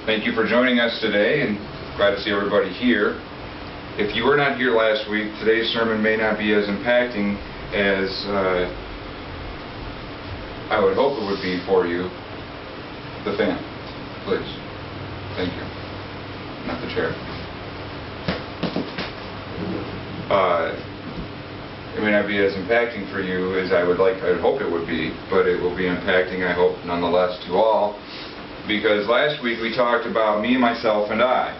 Thank you for joining us today, and glad to see everybody here. If you were not here last week, today's sermon may not be as impacting as I would hope it would be for you. The fan, please. Thank you. Not the chair. It may not be as impacting for you as I would hope it would be, but it will be impacting, I hope, nonetheless to all, because last week we talked about me, myself, and I.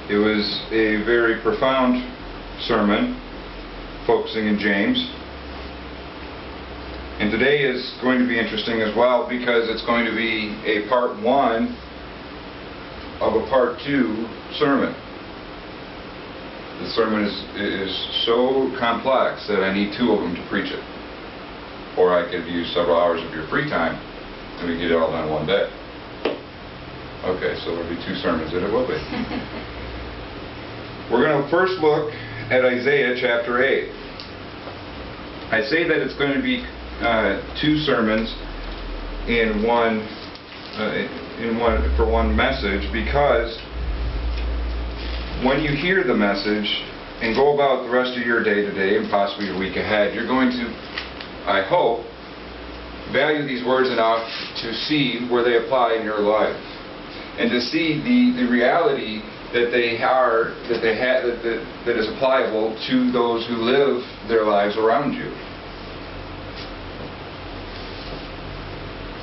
It was a very profound sermon, focusing in James. And today is going to be interesting as well, because it's going to be a part 1 of a part 2 sermon. The sermon is so complex that I need 2 of them to preach it. Or I could use several hours of your free time and we get it all done one day. Okay, so there'll be 2 sermons, and it will be. We're going to first look at Isaiah chapter 8. I say that it's going to be 2 sermons in one for one message, because when you hear the message and go about the rest of your day today and possibly a week ahead, you're going to, I hope, value these words enough to see where they apply in your life, and to see the reality that that is applicable to those who live their lives around you.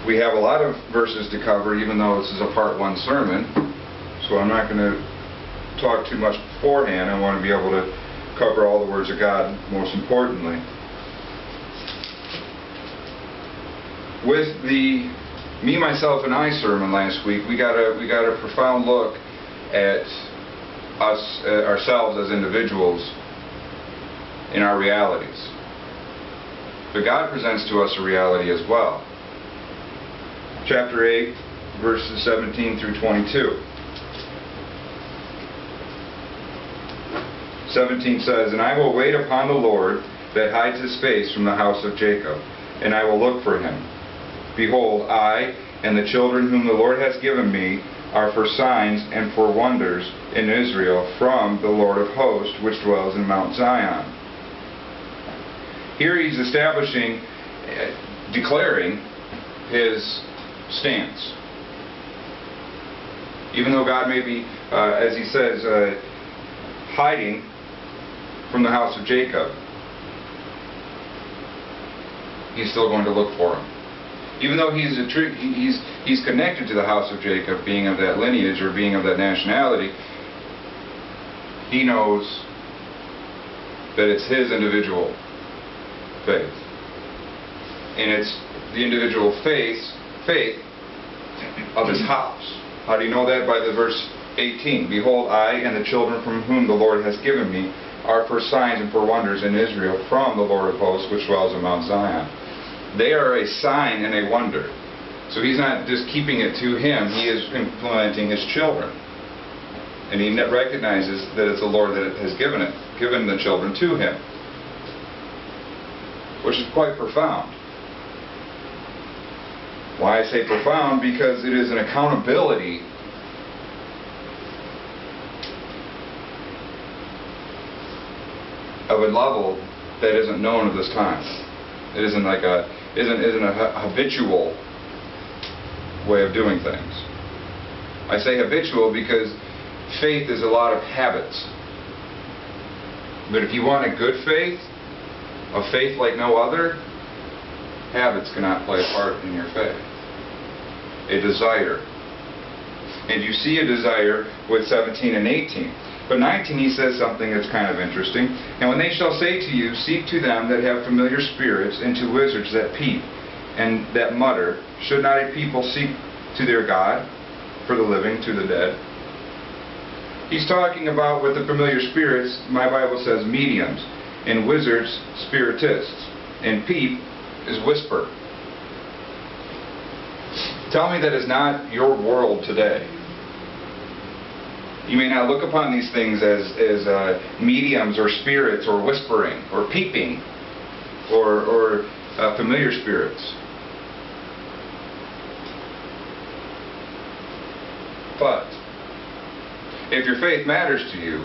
We have a lot of verses to cover, even though this is a part 1 sermon, so I'm not going to talk too much beforehand. I want to be able to cover all the words of God, most importantly. With the Me, Myself, and I sermon last week, we got a profound look at us, ourselves as individuals in our realities. But God presents to us a reality as well. Chapter 8, verses 17 through 22. 17 says, "And I will wait upon the Lord that hides his face from the house of Jacob, and I will look for him. Behold, I and the children whom the Lord has given me are for signs and for wonders in Israel from the Lord of hosts, which dwells in Mount Zion." Here he's establishing, declaring his stance. Even though God may be, as he says, hiding from the house of Jacob, he's still going to look for him. Even though he's connected to the house of Jacob, being of that lineage or being of that nationality, he knows that it's his individual faith. And it's the individual faith of his house. How do you know that? By the verse 18. "Behold, I and the children from whom the Lord has given me are for signs and for wonders in Israel from the Lord of hosts, which dwells in Mount Zion." They are a sign and a wonder. So he's not just keeping it to him, he is implementing his children. And he recognizes that it's the Lord that has given the children to him. Which is quite profound. Why I say profound? Because it is an accountability of a level that isn't known at this time. It isn't a habitual way of doing things. I say habitual because faith is a lot of habits. But if you want a good faith, a faith like no other, habits cannot play a part in your faith. A desire. And you see a desire with 17 and 18. But 19, he says something that's kind of interesting. "And when they shall say to you, seek to them that have familiar spirits, and to wizards that peep, and that mutter, should not a people seek to their God, for the living, to the dead?" He's talking about, with the familiar spirits, my Bible says mediums, and wizards, spiritists, and peep is whisper. Tell me that is not your world today. You may not look upon these things as mediums or spirits or whispering or peeping or familiar spirits. But if your faith matters to you,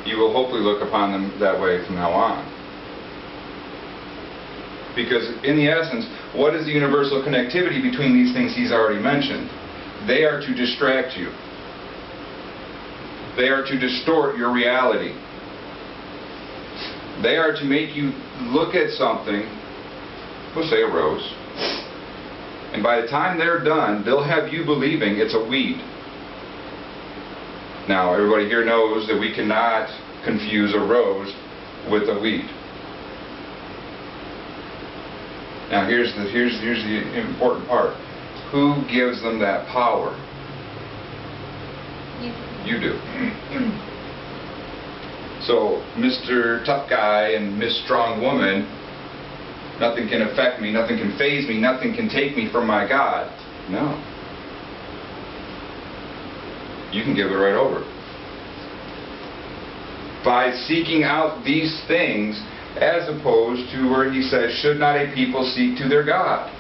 you will hopefully look upon them that way from now on. Because in the essence, what is the universal connectivity between these things he's already mentioned? They are to distract you. They are to distort your reality. They are to make you look at something, we'll say a rose, and by the time they're done, they'll have you believing it's a weed. Now, everybody here knows that we cannot confuse a rose with a weed. Now, here's the important part. Who gives them that power? You do. So, Mr. Tough Guy and Miss Strong Woman, nothing can affect me, nothing can faze me, nothing can take me from my God. No. You can give it right over. By seeking out these things, as opposed to where he says, should not a people seek to their God?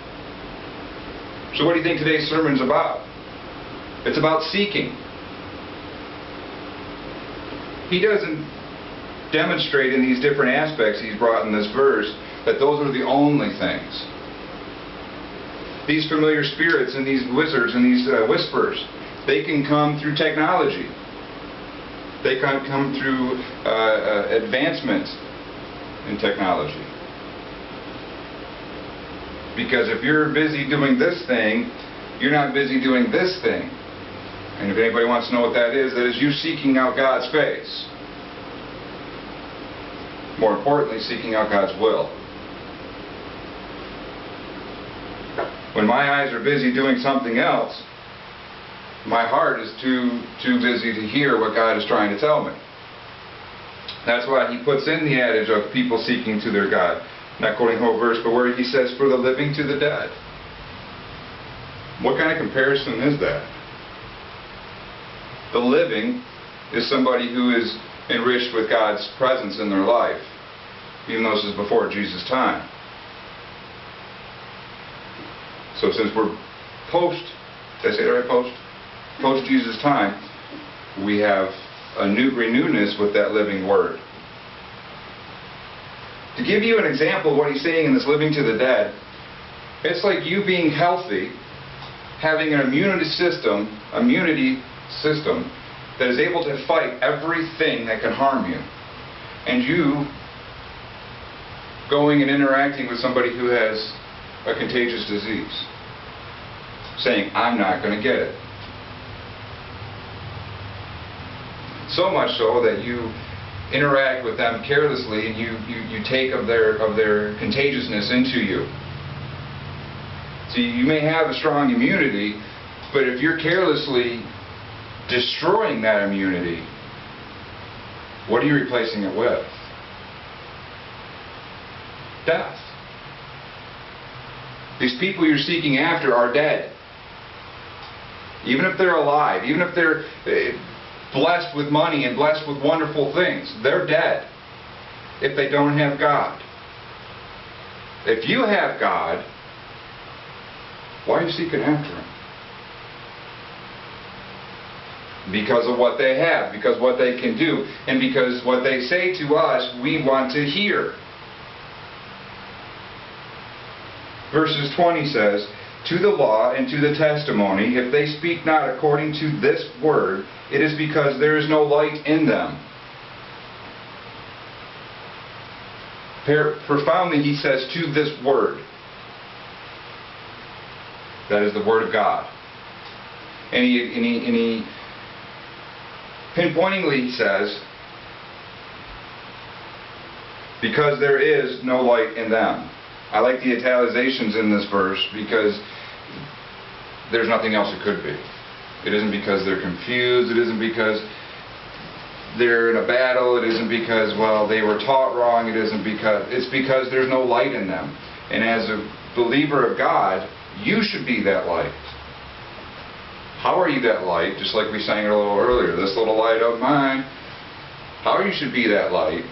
So what do you think today's sermon's about? It's about seeking. He doesn't demonstrate in these different aspects he's brought in this verse that those are the only things. These familiar spirits and these wizards and these whispers, they can come through technology. They can come through advancement in technology. Because if you're busy doing this thing, you're not busy doing this thing. And if anybody wants to know what that is you seeking out God's face. More importantly, seeking out God's will. When my eyes are busy doing something else, my heart is too busy to hear what God is trying to tell me. That's why he puts in the adage of people seeking to their God. Not quoting the whole verse, but where he says, for the living to the dead. What kind of comparison is that? The living is somebody who is enriched with God's presence in their life, even though this is before Jesus' time. So since we're did I say it right, post Jesus' time, we have a new renewedness with that living word. To give you an example of what he's saying in this living to the dead, it's like you being healthy, having an immunity system that is able to fight everything that can harm you. And you going and interacting with somebody who has a contagious disease, saying, I'm not going to get it. So much so that you interact with them carelessly and you take of their contagiousness into you. See, you may have a strong immunity, but if you're carelessly destroying that immunity, what are you replacing it with? Death. These people you're seeking after are dead. Even if they're alive, even if they're blessed with money and blessed with wonderful things, they're dead if they don't have God. If you have God, why are you seeking after Him? Because of what they have, because what they can do, and because what they say to us, we want to hear. Verses 20 says, to the law and to the testimony, if they speak not according to this word, it is because there is no light in them. Profoundly, he says, to this word. That is the word of God. And he pinpointingly he says, because there is no light in them. I like the italizations in this verse because there's nothing else it could be. It isn't because they're confused. It isn't because they're in a battle. It isn't because, well, they were taught wrong. It's because there's no light in them. And as a believer of God, you should be that light. How are you that light? Just like we sang it a little earlier, this little light of mine. How you should be that light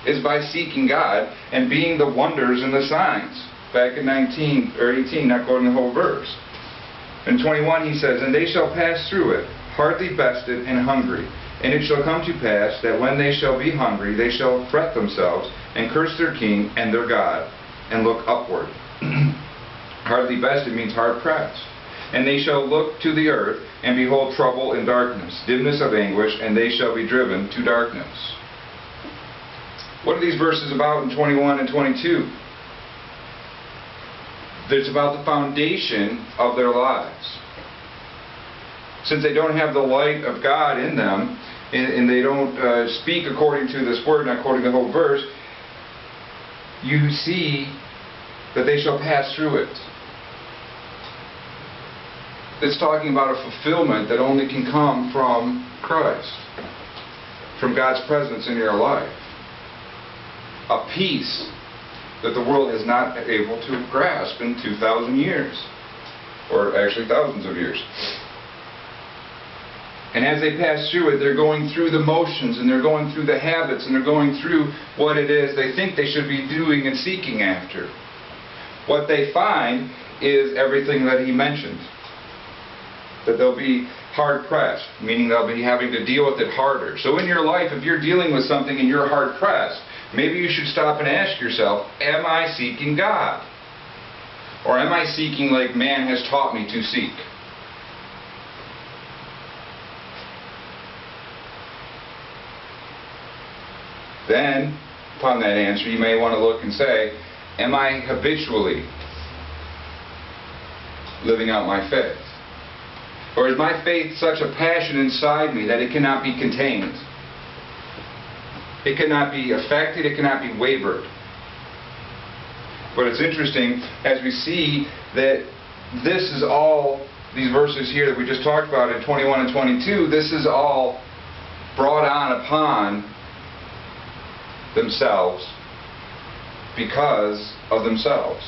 is by seeking God and being the wonders and the signs. Back in 19 or 18, not quoting the whole verse. In 21 he says, "And they shall pass through it, hardly bested and hungry. And it shall come to pass that when they shall be hungry, they shall fret themselves, and curse their king and their God, and look upward." Hardly bested means hard pressed. "And they shall look to the earth, and behold trouble and darkness, dimness of anguish, and they shall be driven to darkness." What are these verses about in 21 and 22? It's about the foundation of their lives. Since they don't have the light of God in them, and they don't speak according to this word and according to the whole verse, you see that they shall pass through it. It's talking about a fulfillment that only can come from Christ, from God's presence in your life. A peace that the world is not able to grasp in 2,000 years, or actually thousands of years. And as they pass through it, they're going through the motions, and they're going through the habits, and they're going through what it is they think they should be doing and seeking after. What they find is everything that he mentioned. That they'll be hard-pressed, meaning they'll be having to deal with it harder. So in your life, if you're dealing with something and you're hard-pressed, maybe you should stop and ask yourself, am I seeking God? Or am I seeking like man has taught me to seek? Then, upon that answer, you may want to look and say, am I habitually living out my faith? Or is my faith such a passion inside me that it cannot be contained? It cannot be affected, it cannot be wavered. But it's interesting, as we see that this is all, these verses here that we just talked about in 21 and 22, this is all brought on upon themselves because of themselves.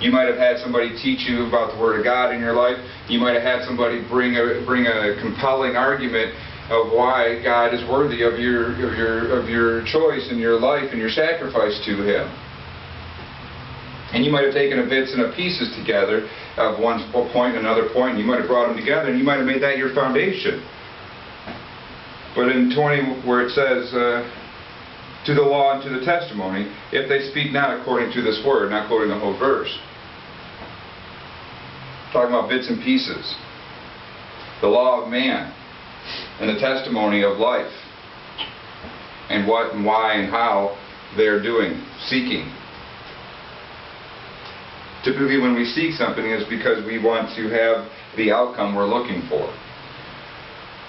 You might have had somebody teach you about the Word of God in your life. You might have had somebody bring a compelling argument of why God is worthy of your choice and your life and your sacrifice to Him. And you might have taken bits and pieces together of one point and another point, and you might have brought them together, and you might have made that your foundation. But in 20, where it says, to the law and to the testimony, if they speak not according to this word, not quoting the whole verse. Talking about bits and pieces. The law of man and the testimony of life. And what and why and how they're doing, seeking. Typically when we seek something it's because we want to have the outcome we're looking for.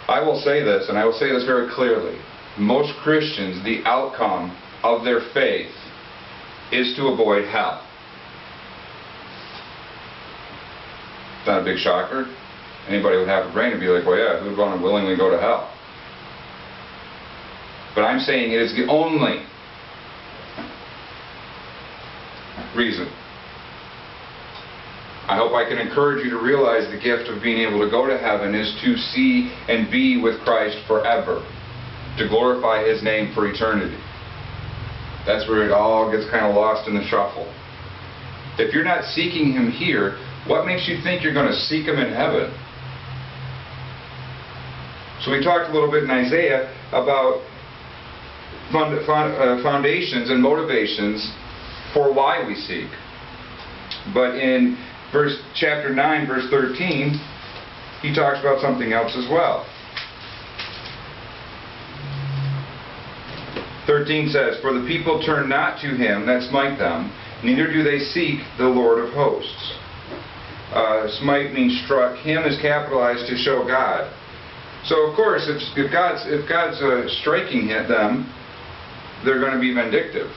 I will say this, and I will say this very clearly. Most Christians, the outcome of their faith is to avoid hell. It's not a big shocker. Anybody with half a brain would be like, well, yeah, who would want to willingly go to hell? But I'm saying it is the only reason. I hope I can encourage you to realize the gift of being able to go to heaven is to see and be with Christ forever. To glorify His name for eternity. That's where it all gets kind of lost in the shuffle. If you're not seeking Him here, what makes you think you're going to seek Him in heaven? So we talked a little bit in Isaiah about foundations and motivations for why we seek. But in chapter 9, verse 13, he talks about something else as well. 13 says, "For the people turn not to Him that smite them, neither do they seek the Lord of hosts." Smite means struck. Him is capitalized to show God. So of course, if God's striking them, they're going to be vindictive.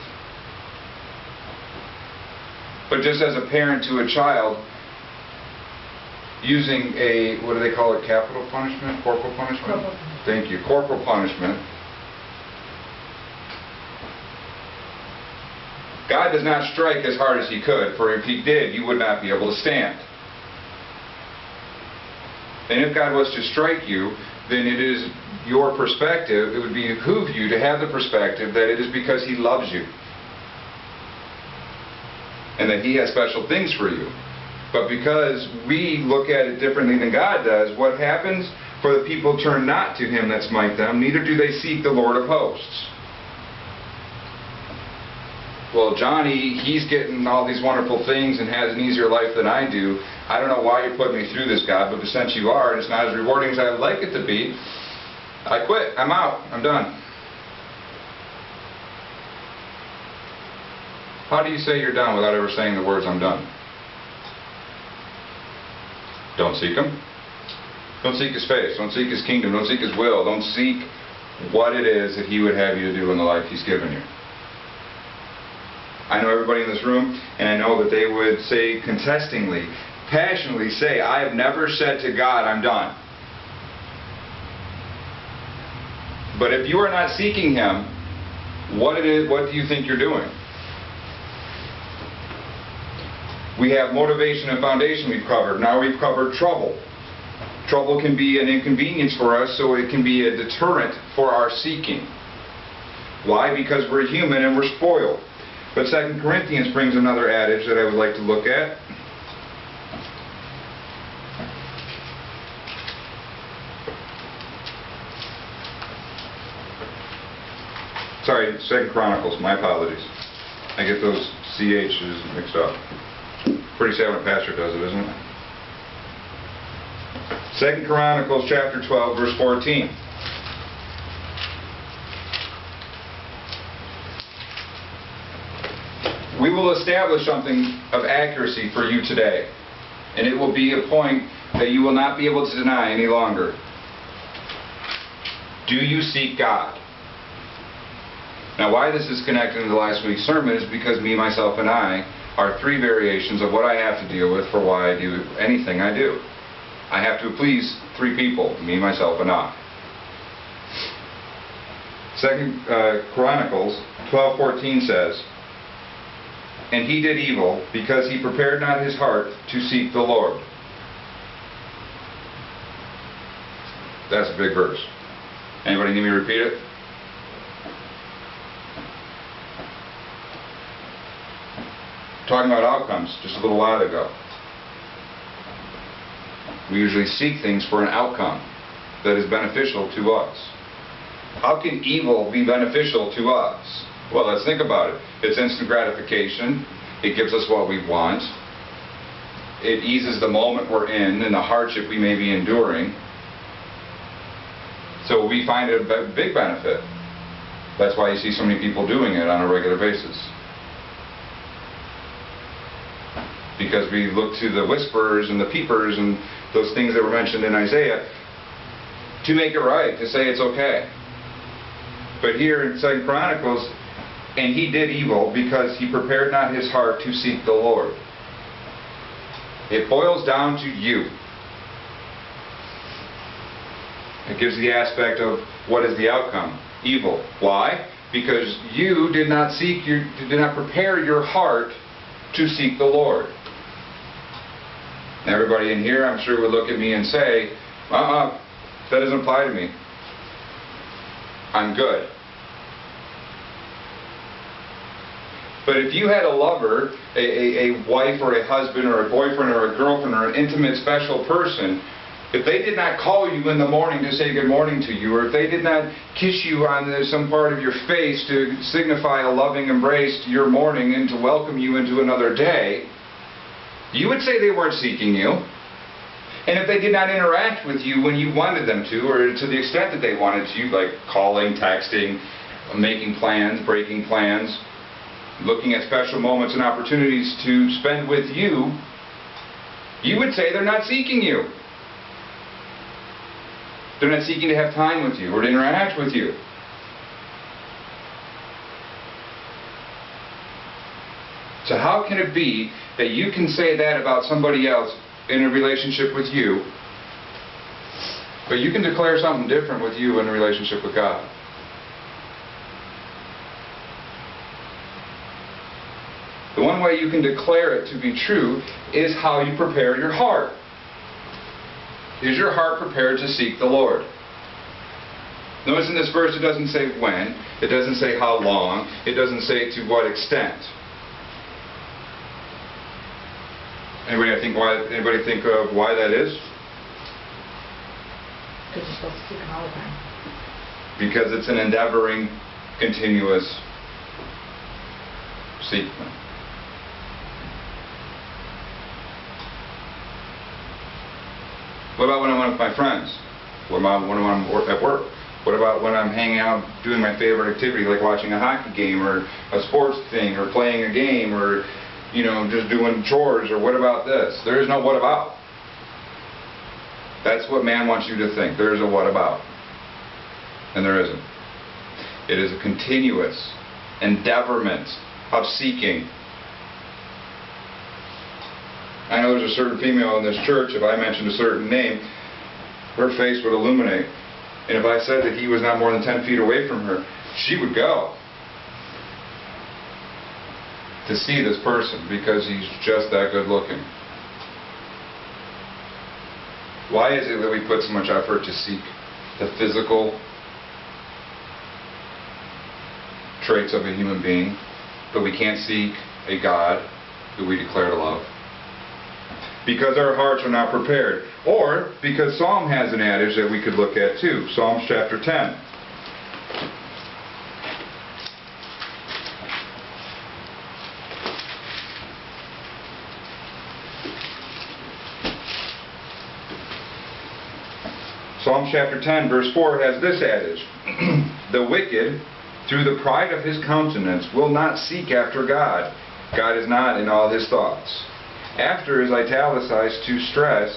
But just as a parent to a child, using a, what do they call it, capital punishment? Corporal punishment? Corporal. Thank you. Corporal punishment. God does not strike as hard as He could, for if He did, you would not be able to stand. And if God was to strike you, then it is your perspective, it would behoove you to have the perspective that it is because He loves you. and that He has special things for you. But because we look at it differently than God does, what happens? For the people turn not to Him that smite them, neither do they seek the Lord of hosts. Well, Johnny, he's getting all these wonderful things and has an easier life than I do. I don't know why you're putting me through this, God, but since you are, and it's not as rewarding as I would like it to be, I quit. I'm out. I'm done. How do you say you're done without ever saying the words, I'm done? Don't seek Him. Don't seek His face. Don't seek His kingdom. Don't seek His will. Don't seek what it is that He would have you to do in the life He's given you. I know everybody in this room, and I know that they would say contestingly, passionately say, I have never said to God, I'm done. But if you are not seeking Him, what do you think you're doing? We have motivation and foundation we've covered. Now we've covered trouble. Trouble can be an inconvenience for us, so it can be a deterrent for our seeking. Why? Because we're human and we're spoiled. But 2 Corinthians brings another adage that I would like to look at. Sorry, 2 Chronicles, my apologies. I get those CH's mixed up. Pretty sad when a pastor does it, isn't it? 2 Chronicles chapter 12, verse 14. We will establish something of accuracy for you today, and it will be a point that you will not be able to deny any longer. Do you seek God? Now, why this is connected to last week's sermon is because me, myself, and I are three variations of what I have to deal with for why I do anything I do. I have to please three people, me, myself, and I. 2 Chronicles 12:14 says, and he did evil because he prepared not his heart to seek the Lord. That's a big verse. Anybody need me to repeat it? Talking about outcomes just a little while ago. We usually seek things for an outcome that is beneficial to us. How can evil be beneficial to us? Well, let's think about it. It's instant gratification. It gives us what we want. It eases the moment we're in and the hardship we may be enduring. So we find it a big benefit. That's why you see so many people doing it on a regular basis. Because we look to the whisperers and the peepers and those things that were mentioned in Isaiah to make it right, to say it's okay. But here in 2 Chronicles, and he did evil because he prepared not his heart to seek the Lord. It boils down to you. It gives the aspect of what is the outcome? Evil. Why? Because you did not prepare your heart to seek the Lord. Everybody in here, I'm sure, would look at me and say, that doesn't apply to me. I'm good. But if you had a lover, a wife or a husband or a boyfriend or a girlfriend or an intimate special person, if they did not call you in the morning to say good morning to you, or if they did not kiss you on some part of your face to signify a loving embrace to your morning and to welcome you into another day, you would say they weren't seeking you. And if they did not interact with you when you wanted them to, or to the extent that they wanted to, like calling, texting, making plans, breaking plans, looking at special moments and opportunities to spend with you, you would say they're not seeking you. They're not seeking to have time with you or to interact with you. So how can it be that you can say that about somebody else in a relationship with you, but you can declare something different with you in a relationship with God? The one way you can declare it to be true is how you prepare your heart. Is your heart prepared to seek the Lord? Notice in this verse it doesn't say when, it doesn't say how long, it doesn't say to what extent. Anybody think of why that is? Because you're supposed to seek Him all the time. Because it's an endeavoring, continuous seeking. What about when I'm with my friends? What about when I'm at work? What about when I'm hanging out doing my favorite activity, like watching a hockey game or a sports thing or playing a game or, just doing chores? Or what about this? There is no what about. That's what man wants you to think. There is a what about. And there isn't. It is a continuous endeavorment of seeking. I know there's a certain female in this church, if I mentioned a certain name, her face would illuminate. And if I said that he was not more than 10 feet away from her, she would go to see this person because he's just that good looking. Why is it that we put so much effort to seek the physical traits of a human being, but we can't seek a God who we declare to love? Because our hearts are not prepared. Or because Psalm has an adage that we could look at too. Psalms chapter 10. Psalm chapter 10 verse 4 has this adage. The wicked, through the pride of his countenance, will not seek after God. God is not in all his thoughts. After is italicized to stress,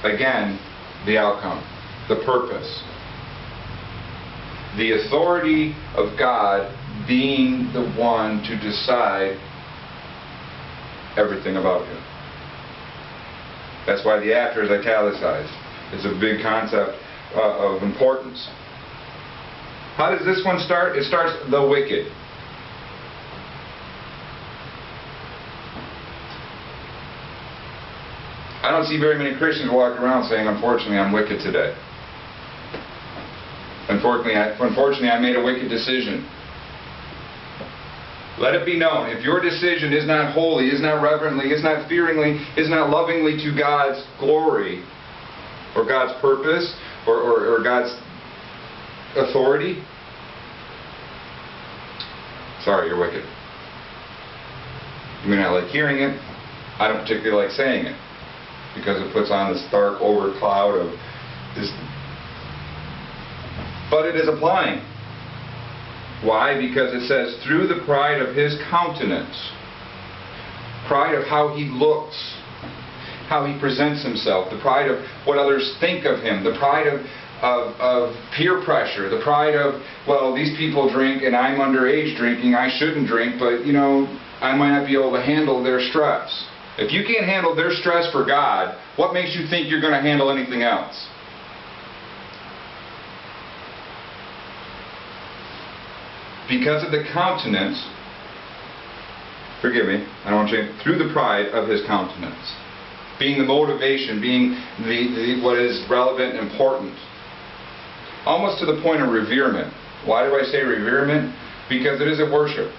again, the outcome, the purpose. The authority of God being the one to decide everything about you. That's why the after is italicized. It's a big concept of importance. How does this one start? It starts the wicked. I don't see very many Christians walking around saying, unfortunately, I'm wicked today. Unfortunately, I made a wicked decision. Let it be known, if your decision is not holy, is not reverently, is not fearingly, is not lovingly to God's glory, or God's purpose, or God's authority, sorry, you're wicked. You may not like hearing it. I don't particularly like saying it, because it puts on this dark overcloud of this. But it is applying. Why? Because it says, through the pride of his countenance. Pride of how he looks, how he presents himself, the pride of what others think of him, the pride of peer pressure, the pride of, well, these people drink and I'm underage drinking, I shouldn't drink, but I might not be able to handle their stress. If you can't handle their stress for God, what makes you think you're going to handle anything else? Because of the countenance, forgive me, I don't want to change, through the pride of his countenance, being the motivation, being what is relevant and important, almost to the point of reverement. Why do I say reverement? Because it is a worship.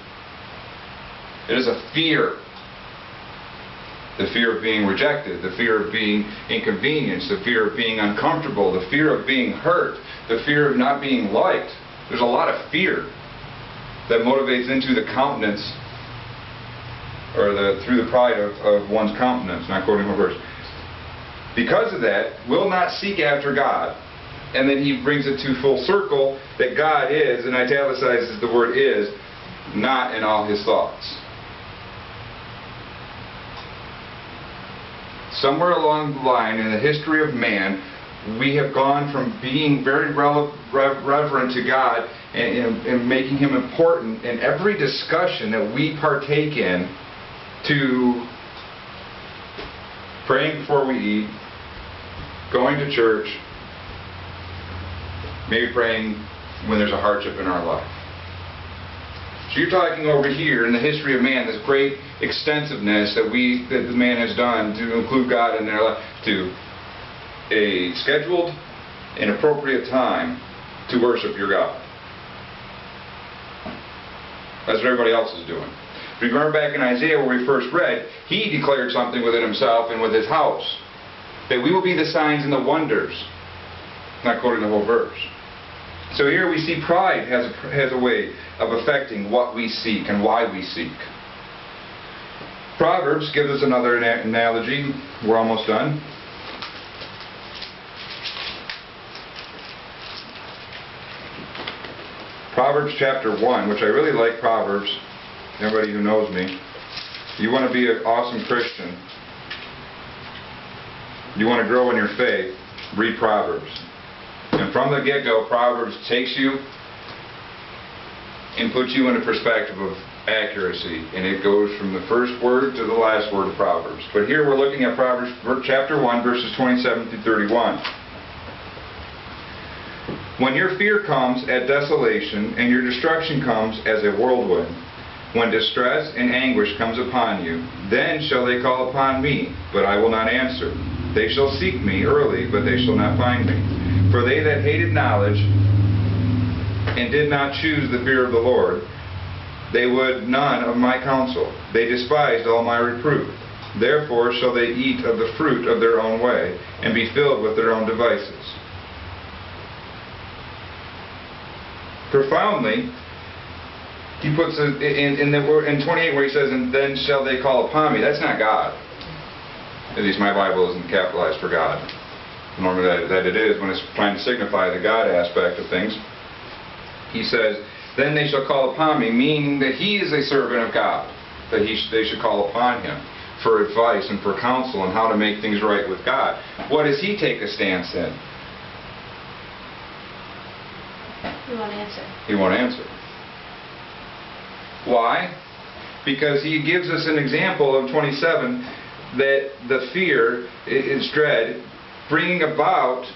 It is a fear. The fear of being rejected, the fear of being inconvenienced, the fear of being uncomfortable, the fear of being hurt, the fear of not being liked. There's a lot of fear that motivates into the countenance, or through the pride of one's countenance, not quoting a verse. Because of that, will not seek after God. And then he brings it to full circle that God is, and italicizes the word is, not in all his thoughts. Somewhere along the line in the history of man, we have gone from being very reverent to God and making him important in every discussion that we partake in, to praying before we eat, going to church, maybe praying when there's a hardship in our life. So you're talking over here in the history of man, this great extensiveness that the man has done to include God in their life, to a scheduled and appropriate time to worship your God. That's what everybody else is doing. Remember back in Isaiah where we first read, he declared something within himself and with his house. That we will be the signs and the wonders. Not quoting the whole verse. So here we see pride has a way of affecting what we seek and why we seek. Proverbs gives us another analogy. We're almost done. Proverbs chapter 1, which I really like Proverbs. Everybody who knows me. You want to be an awesome Christian. You want to grow in your faith. Read Proverbs. And from the get-go, Proverbs takes you and puts you in a perspective of accuracy. And it goes from the first word to the last word of Proverbs. But here we're looking at Proverbs chapter 1, verses 27 through 31. When your fear comes at desolation, and your destruction comes as a whirlwind, when distress and anguish comes upon you, then shall they call upon me, but I will not answer. They shall seek me early, but they shall not find me. For they that hated knowledge and did not choose the fear of the Lord, they would none of my counsel. They despised all my reproof. Therefore shall they eat of the fruit of their own way, and be filled with their own devices. Profoundly, he puts it in 28 where he says, and then shall they call upon me. That's not God. At least my Bible isn't capitalized for God. Normally that it is when it's trying to signify the God aspect of things. He says, then they shall call upon me, meaning that he is a servant of God. That they should call upon him for advice and for counsel on how to make things right with God. What does he take a stance in? He won't answer. He won't answer. Why? Because he gives us an example of 27 that the fear is dread, bringing about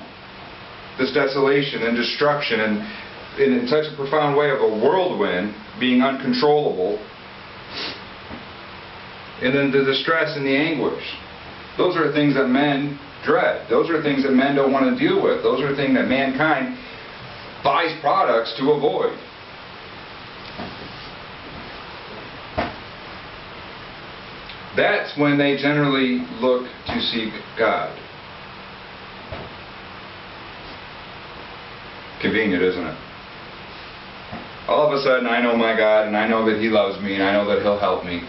this desolation and destruction and in such a profound way of a whirlwind being uncontrollable, and then the distress and the anguish. Those are things that men dread. Those are things that men don't want to deal with. Those are things that mankind buys products to avoid. That's when they generally look to seek God. Convenient, isn't it? All of a sudden I know my God and I know that he loves me and I know that he'll help me.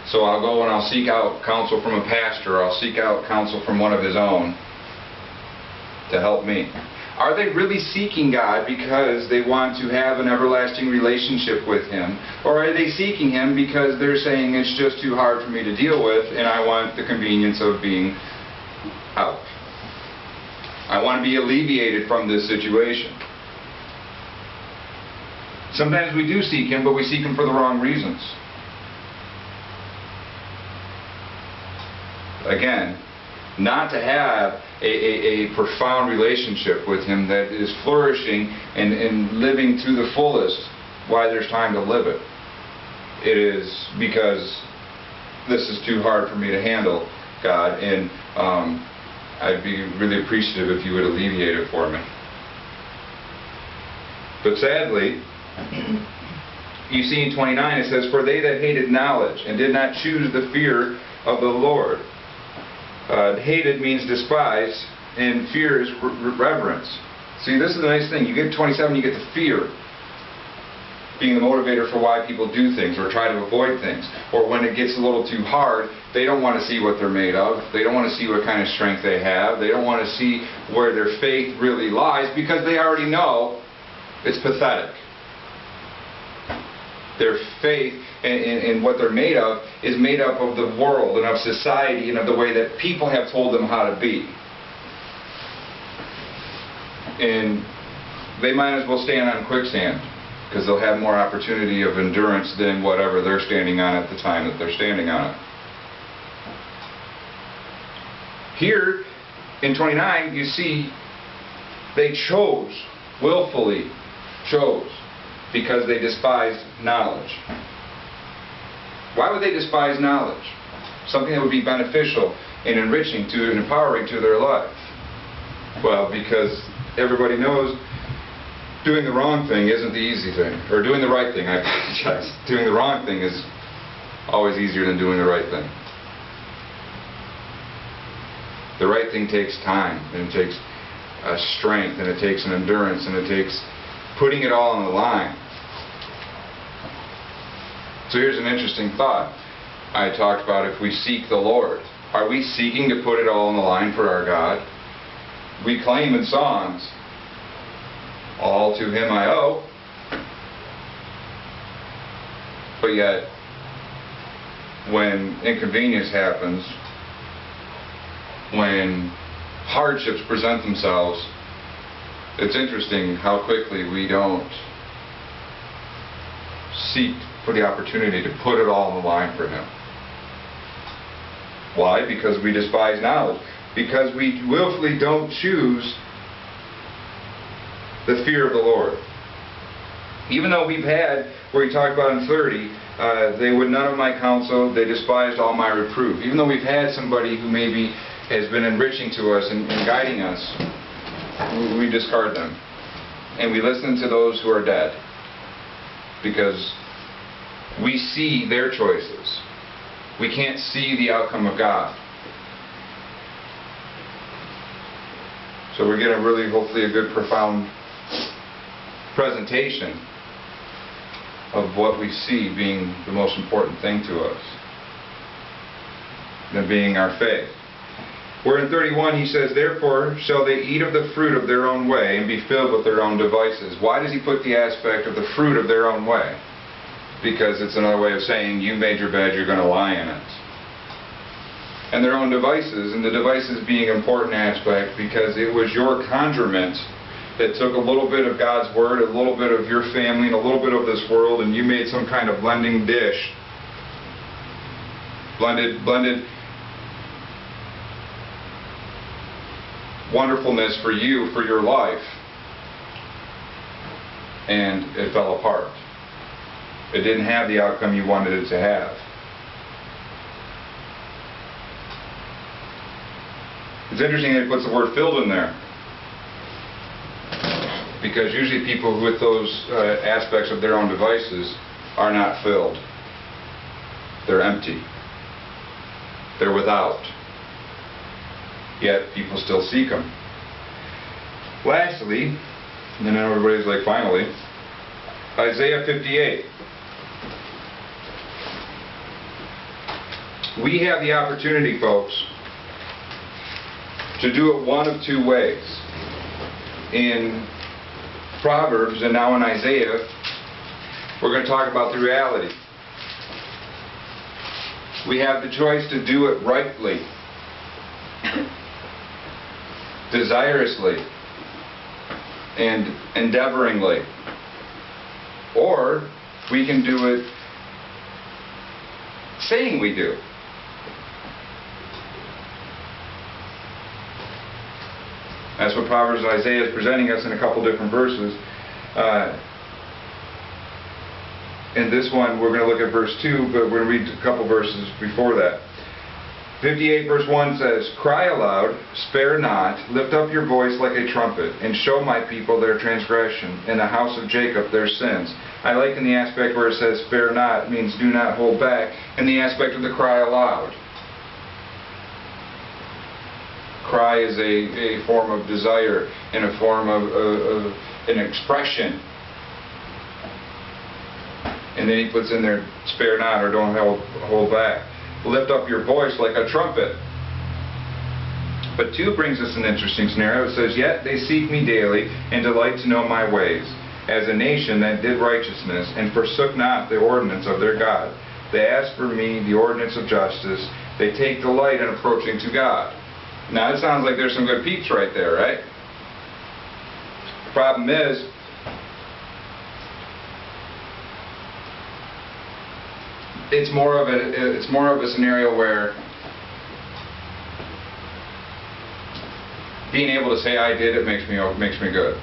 So I'll go and I'll seek out counsel from a pastor, or I'll seek out counsel from one of his own to help me. Are they really seeking God because they want to have an everlasting relationship with him? Or are they seeking him because they're saying it's just too hard for me to deal with and I want the convenience of being out? I want to be alleviated from this situation. Sometimes we do seek him, but we seek him for the wrong reasons. Again, not to have a profound relationship with him that is flourishing and living to the fullest while there's time to live it. It is because this is too hard for me to handle, God, and I'd be really appreciative if you would alleviate it for me. But sadly, you see in 29 it says, for they that hated knowledge and did not choose the fear of the Lord. Hated means despise, and fear is reverence. See, this is the nice thing. You get 27, you get the fear being the motivator for why people do things or try to avoid things. Or when it gets a little too hard, they don't want to see what they're made of. They don't want to see what kind of strength they have. They don't want to see where their faith really lies because they already know it's pathetic. Their faith and what they're made of is made up of the world and of society and of the way that people have told them how to be. And they might as well stand on quicksand because they'll have more opportunity of endurance than whatever they're standing on at the time that they're standing on it. Here in 29 you see they chose, willfully chose, because they despised knowledge. Why would they despise knowledge? Something that would be beneficial and enriching to and empowering to their life. Well, because everybody knows doing the wrong thing isn't the easy thing. Or doing the right thing, I apologize. Doing the wrong thing is always easier than doing the right thing. The right thing takes time, and it takes strength, and it takes an endurance, and it takes putting it all on the line. So here's an interesting thought. I talked about if we seek the Lord. Are we seeking to put it all on the line for our God? We claim in songs, all to Him I owe. But yet, when inconvenience happens, when hardships present themselves, it's interesting how quickly we don't seek for the opportunity to put it all on the line for Him. Why? Because we despise knowledge. Because we willfully don't choose the fear of the Lord. Even though we've had, where he talked about in 30, they would none of my counsel, they despised all my reproof. Even though we've had somebody who maybe has been enriching to us and guiding us, we discard them. And we listen to those who are dead. Because we see their choices. We can't see the outcome of God. So we're getting really, hopefully, a good, profound presentation of what we see being the most important thing to us, than being our faith. Where in 31 he says, therefore shall they eat of the fruit of their own way and be filled with their own devices. Why does he put the aspect of the fruit of their own way? Because it's another way of saying, you made your bed, you're going to lie in it. And their own devices, and the devices being an important aspect because it was your conjurement that took a little bit of God's Word, a little bit of your family, and a little bit of this world, and you made some kind of blending dish. Blended wonderfulness for you, for your life. And it fell apart. It didn't have the outcome you wanted it to have. It's interesting that he puts the word filled in there. Because usually people with those aspects of their own devices are not filled. They're empty. They're without. Yet people still seek them. Lastly, and then everybody's like, finally, Isaiah 58. We have the opportunity, folks, to do it one of two ways. In Proverbs and now in Isaiah, we're going to talk about the reality. We have the choice to do it rightly, desirously, and endeavoringly. Or we can do it saying we do. That's what Proverbs and Isaiah is presenting us in a couple different verses. In this one, we're going to look at verse 2, but we're going to read a couple verses before that. 58 verse 1 says, cry aloud, spare not, lift up your voice like a trumpet, and show my people their transgression, and the house of Jacob their sins. I like in the aspect where it says spare not, means do not hold back, and the aspect of the cry aloud. Cry is a form of desire and a form of an expression. And then he puts in there, spare not, or don't hold back. Lift up your voice like a trumpet. But 2 brings us an interesting scenario. It says, yet they seek me daily and delight to know my ways, as a nation that did righteousness and forsook not the ordinance of their God. They ask for me the ordinance of justice. They take delight in approaching to God. Now it sounds like there's some good peeps right there, right? The problem is, it's more of a scenario where being able to say I did it makes me good.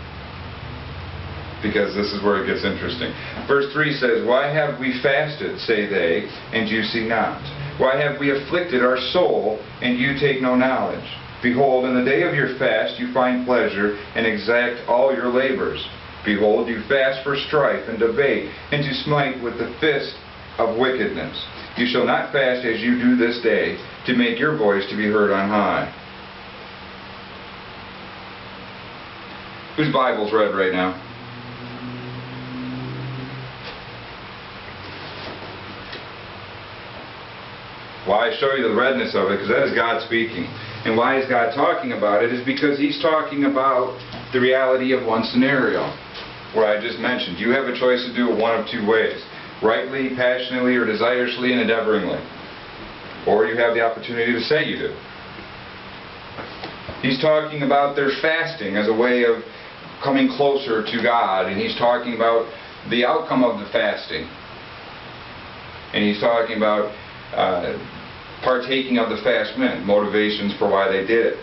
Because this is where it gets interesting. Verse 3 says, why have we fasted, say they, and you see not? Why have we afflicted our soul, and you take no knowledge? Behold, in the day of your fast you find pleasure, and exact all your labors. Behold, you fast for strife and debate, and to smite with the fist of wickedness. You shall not fast as you do this day, to make your voice to be heard on high. Whose Bible's read right now? Why I show you the redness of it, because that is God speaking. And why is God talking about it is because He's talking about the reality of one scenario, where I just mentioned. You have a choice to do it one of two ways. Rightly, passionately, or desirously and endeavoringly. Or you have the opportunity to say you do. He's talking about their fasting as a way of coming closer to God. And He's talking about the outcome of the fasting. And He's talking about partaking of the fast meant, motivations for why they did it.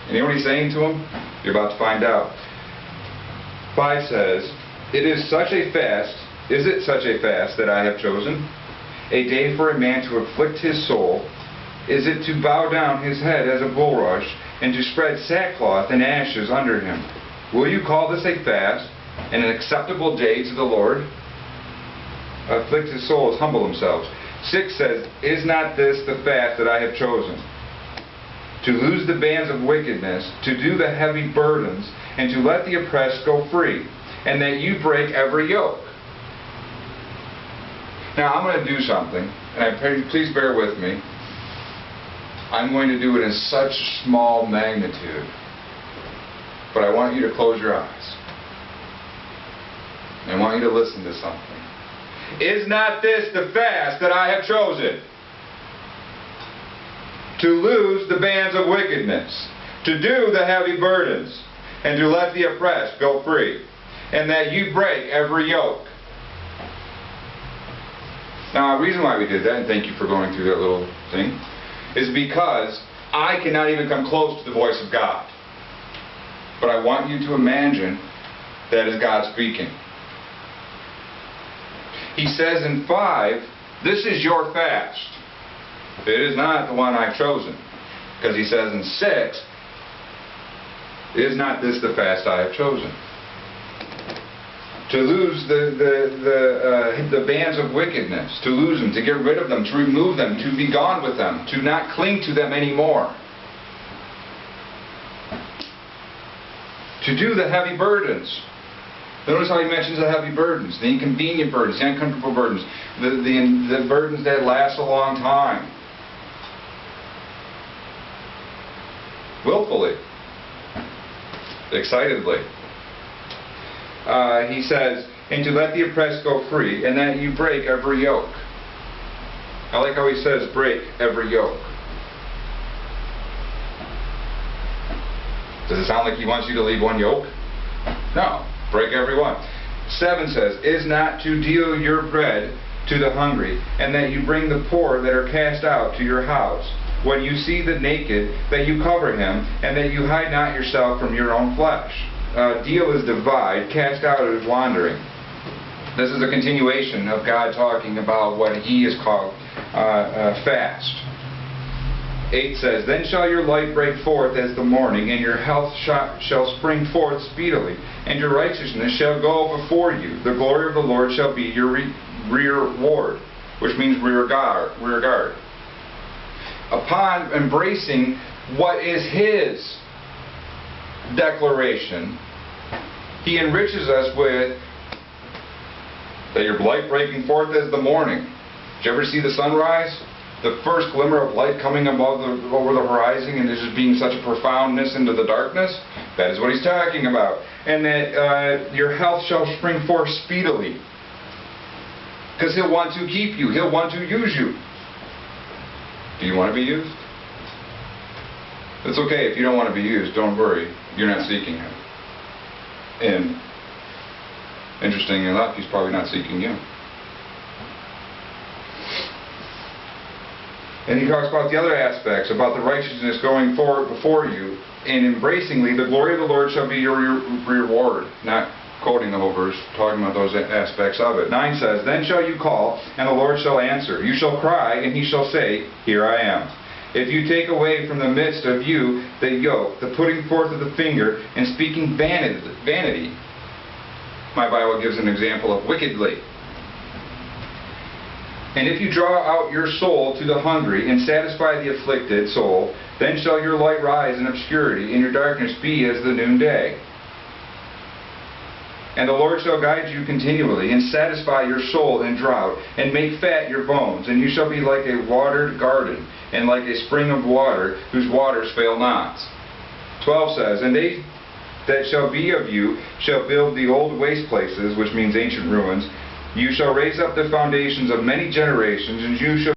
And you know what He's saying to them? You're about to find out. 5 says, Is it such a fast that I have chosen? A day for a man to afflict his soul? Is it to bow down his head as a bulrush, and to spread sackcloth and ashes under him? Will you call this a fast, and an acceptable day to the Lord? Afflict his soul, humble themselves. 6 says, Is not this the fast that I have chosen? To loose the bands of wickedness, to do the heavy burdens, and to let the oppressed go free, and that you break every yoke. Now I'm going to do something, and please bear with me. I'm going to do it in such small magnitude, but I want you to close your eyes. I want you to listen to something. Is not this the fast that I have chosen? To loose the bands of wickedness, to do the heavy burdens, and to let the oppressed go free, and that you break every yoke. Now, the reason why we did that, and thank you for going through that little thing, is because I cannot even come close to the voice of God. But I want you to imagine that is God speaking. He says in 5, this is your fast. It is not the one I've chosen. Because he says in 6, is not this the fast I have chosen? To lose the bands of wickedness, to lose them, to get rid of them, to remove them, to be gone with them, to not cling to them anymore. To do the heavy burdens. Notice how he mentions the heavy burdens, the inconvenient burdens, the uncomfortable burdens, the burdens that last a long time. Willfully. Excitedly. He says, and to let the oppressed go free, and that you break every yoke. I like how he says, break every yoke. Does it sound like he wants you to leave one yoke? No. Break every one. 7 says, is not to deal your bread to the hungry, and that you bring the poor that are cast out to your house. When you see the naked, that you cover him, and that you hide not yourself from your own flesh. Deal is divide, cast out is wandering. This is a continuation of God talking about what He has called fast. 8 says, then shall your light break forth as the morning, and your health shall spring forth speedily, and your righteousness shall go before you. The glory of the Lord shall be your rear ward, which means rear guard. Upon embracing what is His declaration, He enriches us with that your light breaking forth as the morning. Did you ever see the sunrise? The first glimmer of light coming over the horizon, and there's just being such a profoundness into the darkness. That is what he's talking about. And that your health shall spring forth speedily. Because He'll want to keep you. He'll want to use you. Do you want to be used? It's okay if you don't want to be used. Don't worry. You're not seeking Him. And interestingly enough, He's probably not seeking you. And he talks about the other aspects, about the righteousness going forward before you, and embracingly, the glory of the Lord shall be your reward. Not quoting the whole verse, talking about those aspects of it. 9 says, then shall you call, and the Lord shall answer. You shall cry, and He shall say, here I am. If you take away from the midst of you the yoke, the putting forth of the finger, and speaking vanity. My Bible gives an example of wickedly. And if you draw out your soul to the hungry and satisfy the afflicted soul, then shall your light rise in obscurity, and your darkness be as the noonday. And the Lord shall guide you continually, and satisfy your soul in drought, and make fat your bones. And you shall be like a watered garden, and like a spring of water, whose waters fail not. 12 says, And they that shall be of you shall build the old waste places, which means ancient ruins. You shall raise up the foundations of many generations, and you shall